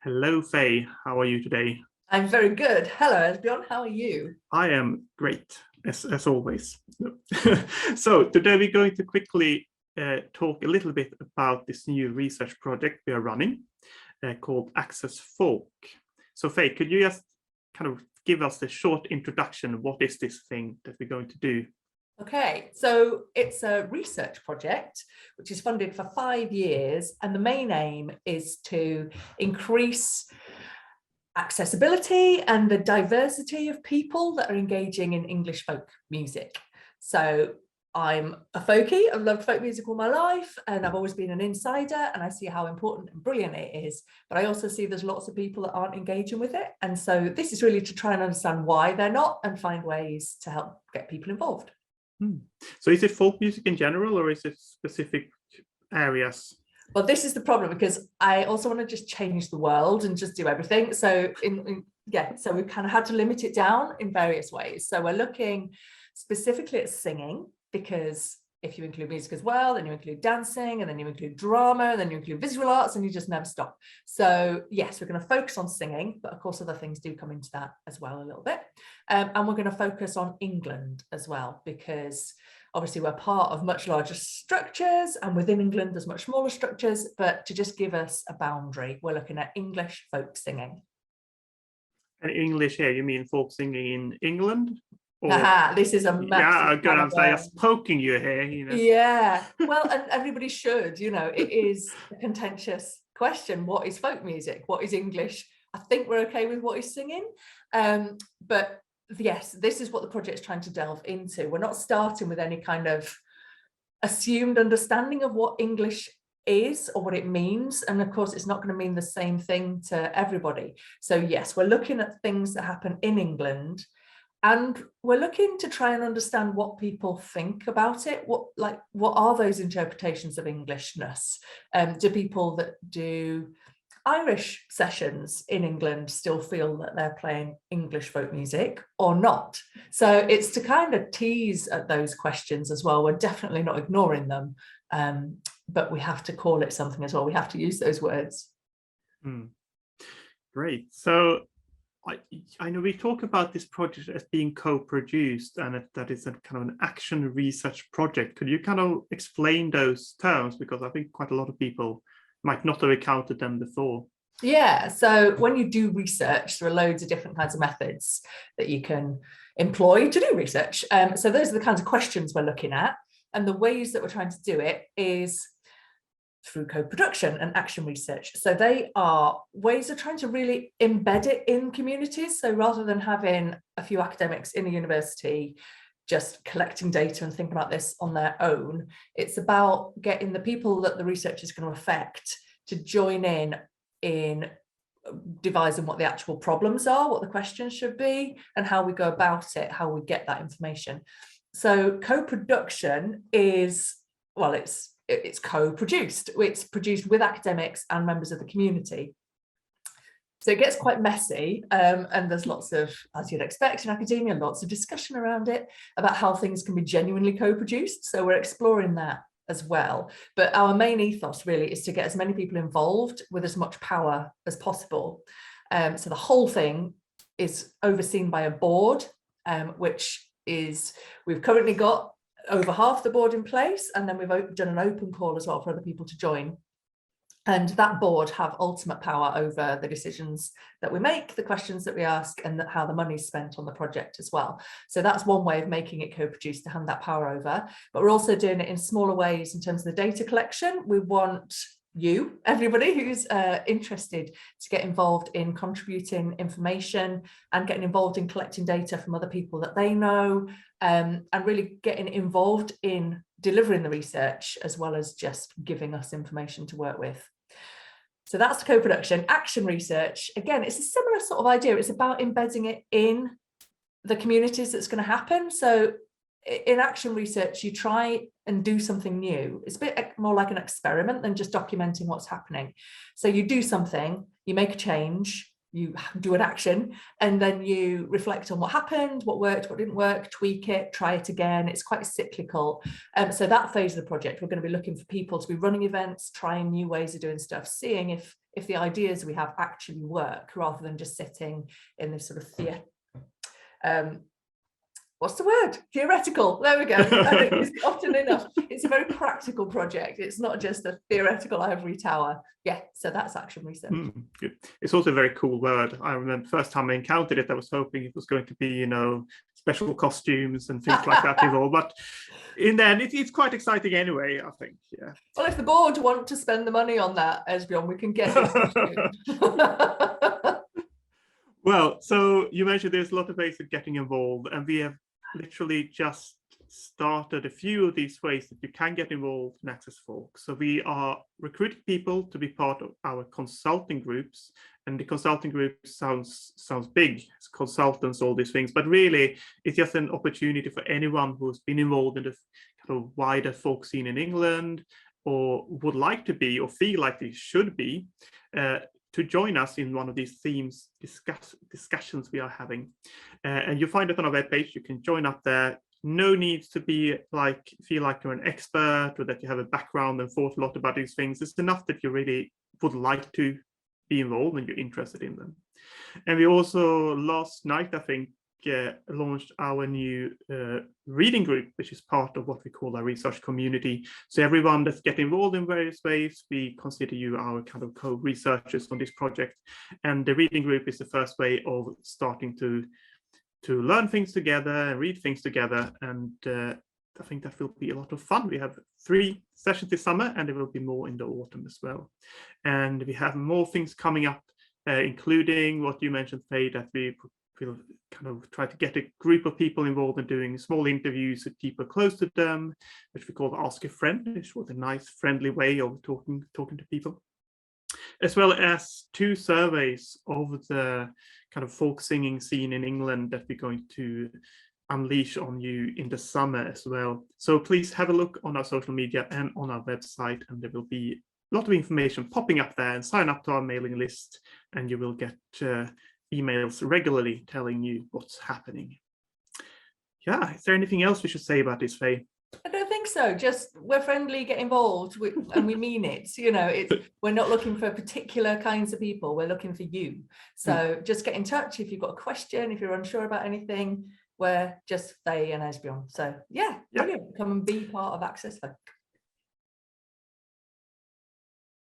Hello, Faye. How are you today? I'm very good. Hello, Esbjorn. How are you? I am great, as always. So today we're going to quickly talk a little bit about this new research project we are running called Access Folk. So Faye, could you just kind of give us a short introduction? What is this thing that we're going to do? Okay, so it's a research project which is funded for 5 years, and the main aim is to increase accessibility and the diversity of people that are engaging in English folk music. So I'm a folkie, I've loved folk music all my life, and I've always been an insider, and I see how important and brilliant it is, but I also see there's lots of people that aren't engaging with it, and so this is really to try and understand why they're not and find ways to help get people involved. So is it folk music in general, or is it specific areas? Well, this is the problem, because I also want to just change the world and just do everything. So so we've kind of had to limit it down in various ways. So we're looking specifically at singing, because if you include music as well, then you include dancing, and then you include drama, and then you include visual arts, and you just never stop. So yes, we're going to focus on singing, but of course other things do come into that as well a little bit. And we're going to focus on England as well, because obviously we're part of much larger structures, and within England there's much smaller structures, but to just give us a boundary, we're looking at English folk singing. And English here, you mean folk singing in England? This is a massive yeah, good. I'm just poking you here. Yeah, well, and everybody should. It is a contentious question. What is folk music? What is English? I think we're okay with what is singing, but yes, this is what the project's trying to delve into. We're not starting with any kind of assumed understanding of what English is or what it means, and of course it's not going to mean the same thing to everybody. So yes, we're looking at things that happen in England, and we're looking to try and understand what people think about it. What are those interpretations of Englishness? Do people that do Irish sessions in England still feel that they're playing English folk music or not? So it's to kind of tease at those questions as well. We're definitely not ignoring them, but we have to call it something as well. We have to use those words. Great. So I know we talk about this project as being co-produced, and that is a kind of an action research project. Could you kind of explain those terms? Because I think quite a lot of people might not have encountered them before. Yeah, so when you do research, there are loads of different kinds of methods that you can employ to do research. So those are the kinds of questions we're looking at, and the ways that we're trying to do it is through co-production and action research. So they are ways of trying to really embed it in communities. So rather than having a few academics in a university just collecting data and thinking about this on their own, it's about getting the people that the research is going to affect to join in devising what the actual problems are, what the questions should be, and how we go about it, how we get that information. So co-production is, well, it's co-produced. It's produced with academics and members of the community. So it gets quite messy, and there's lots of, as you'd expect in academia, lots of discussion around it about how things can be genuinely co-produced. So we're exploring that as well. But our main ethos really is to get as many people involved with as much power as possible. So the whole thing is overseen by a board, which is, we've currently got over half the board in place, and then we've done an open call as well for other people to join. And that board have ultimate power over the decisions that we make, the questions that we ask, and how the money's spent on the project as well. So that's one way of making it co-produced, to hand that power over. But we're also doing it in smaller ways in terms of the data collection. We want you, everybody who's interested, to get involved in contributing information and getting involved in collecting data from other people that they know, and really getting involved in delivering the research as well as just giving us information to work with. So that's co-production. Action research, again, it's a similar sort of idea. It's about embedding it in the communities that's going to happen. So in action research, you try and do something new. It's a bit more like an experiment than just documenting what's happening. So you do something, you make a change, you do an action, and then you reflect on what happened, what worked, what didn't work, tweak it, try it again. It's quite cyclical. So that phase of the project, we're going to be looking for people to be running events, trying new ways of doing stuff, seeing if if the ideas we have actually work, rather than just sitting in this sort of what's the word? Theoretical. There we go. I think it's often enough. It's a very practical project. It's not just a theoretical ivory tower. Yeah, so that's action research. Good. It's also a very cool word. I remember the first time I encountered it, I was hoping it was going to be, you know, special costumes and things like that involved. But in the end, it's quite exciting anyway, I think. Yeah. Well, if the board want to spend the money on that, Esbjørn, we can get it. Well, so you mentioned there's a lot of ways of getting involved, and we have literally just started a few of these ways that you can get involved in Access Folk. So we are recruiting people to be part of our consulting groups, and the consulting group sounds big, it's consultants, all these things, but really it's just an opportunity for anyone who's been involved in the kind of wider folk scene in England, or would like to be, or feel like they should be, to join us in one of these themes discussions we are having. And you find it on our webpage. You can join up there. No need to be feel like you're an expert or that you have a background and thought a lot about these things. It's enough that you really would like to be involved and you're interested in them. And we also last night, I think, launched our new reading group, which is part of what we call our research community. So everyone that's getting involved in various ways, we consider you our kind of co-researchers on this project. And the reading group is the first way of starting to learn things together and read things together. And I think that will be a lot of fun. We have 3 sessions this summer, and there will be more in the autumn as well. And we have more things coming up, including what you mentioned, Faye, that we'll kind of try to get a group of people involved in doing small interviews with people close to them, which we call Ask a Friend, which was a nice, friendly way of talking to people, as well as 2 surveys of the kind of folk singing scene in England that we're going to unleash on you in the summer as well. So please have a look on our social media and on our website, and there will be a lot of information popping up there, and sign up to our mailing list and you will get emails regularly telling you what's happening. Yeah, is there anything else we should say about this, Faye? I don't think so. Just we're friendly, get involved, and we mean it. You know, we're not looking for particular kinds of people. We're looking for you. So just get in touch if you've got a question, if you're unsure about anything. We're just Faye and Esbjørn. So yeah, brilliant. Come and be part of Access Folk.